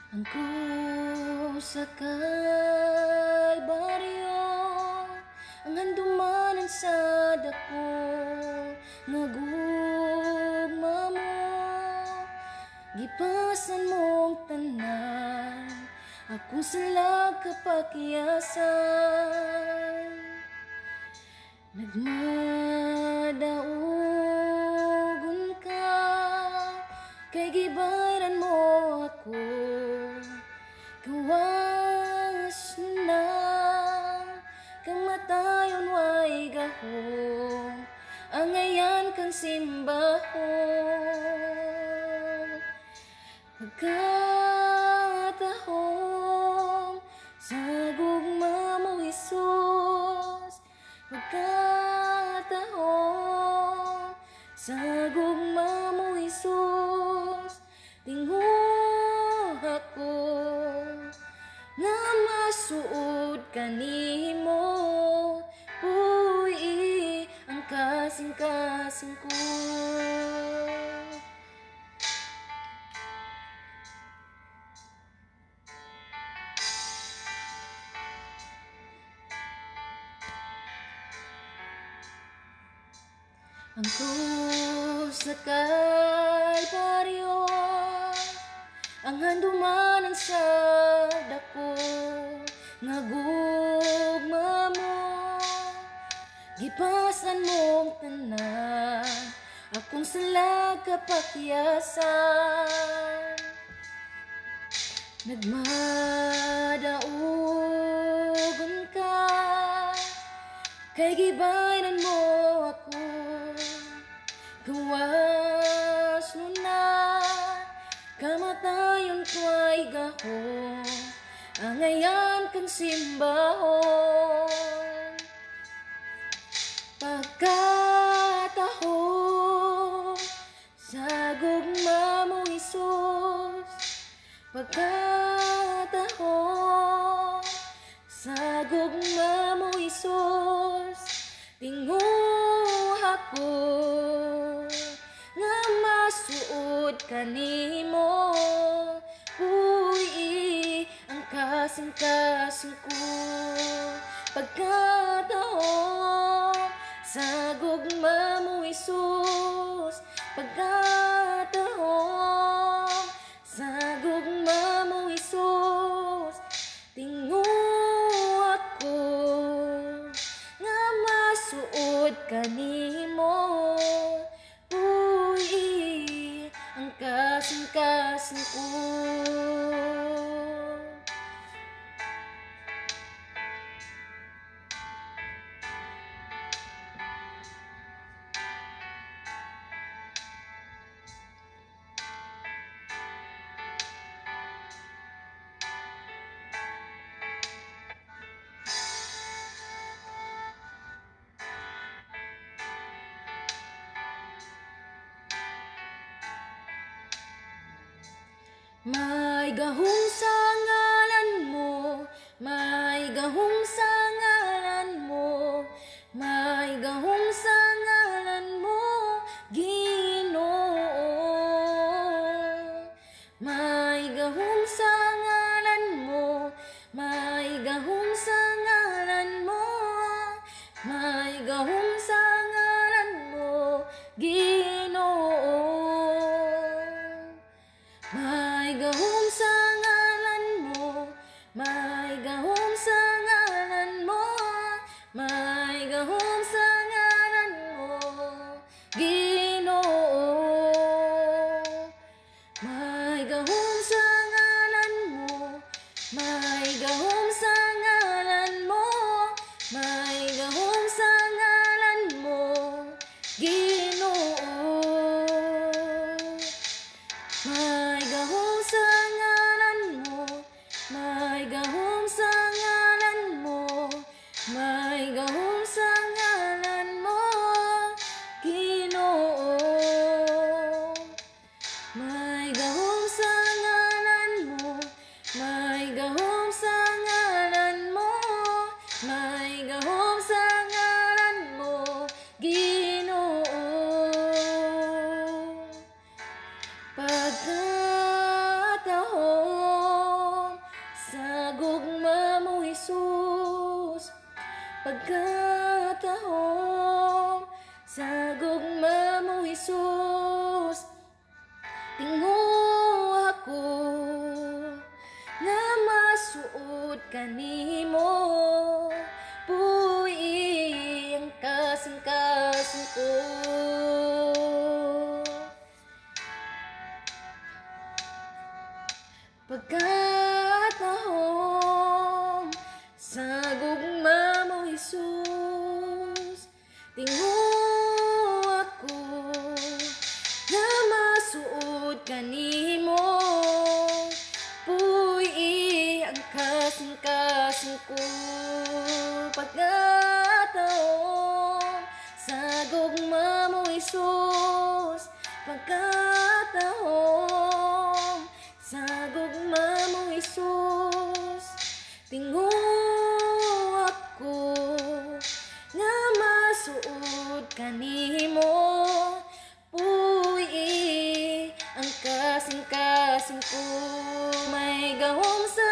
Angko sa kalbaryo, ang handumanan sa dako, nagugma mo, gipasan mong tanan, akong salag kapakyasan. Nagmadaugon ka, kay gibayran mo ako, gawas na, kamatayon way gahong, angayan kang simbahon. Pagkatahong sa gugma mo, Jesus, pagkatahong sa gugma mo, Jesus, tinguha ako nga masuod kanimo, uy, ang kasing-kasing ko. Angko sa kalbaryo, ang handumanan sa dako, nagugma mo, gipasan mong tanan, akong salag kapakyasan. Nagmadaugon ka, kay gibayran mo ako, gawas mo na, kamatayon ko'y gahong, angayan kang simbahon. Pagkatahong sa gugma mo, Jesus, pagkatahong sa gugma mo, Jesus, tinguha ko nga masuod kanimo, uy, ang kasing-kasing ko. Pagkatahong sa gugma mo, Jesus, pagkatahong sa gugma mo, Jesus, tinguha ko nga masuod kanimo, uy, ang kasing-kasing ko. May gahong sa ngalan mo, may gahong sa ngalan mo, may gahong sa ngalan mo, Ginoo. May gahong sa ngalan mo, may gahong sa ngalan mo, may gahong sa ngalan mo, Ginoo. May gahom sa ngalan mo, may gahom sa ngalan mo, may gahom sa ngalan mo, Ginoo. May gahom sa ngalan kanimo, puy ang kasing-kasing ko. Pagkatahong sa gugma mo, Jesus, tingo ako na masuod kanimo, puy ang kasing-kasing ko. Pagkatahong sa gugma mo, Jesus, pagkatahong sa gugma mo, Jesus, tingo ako nga masuod kanimo, puy ang kasing-kasing ko. May gahom sa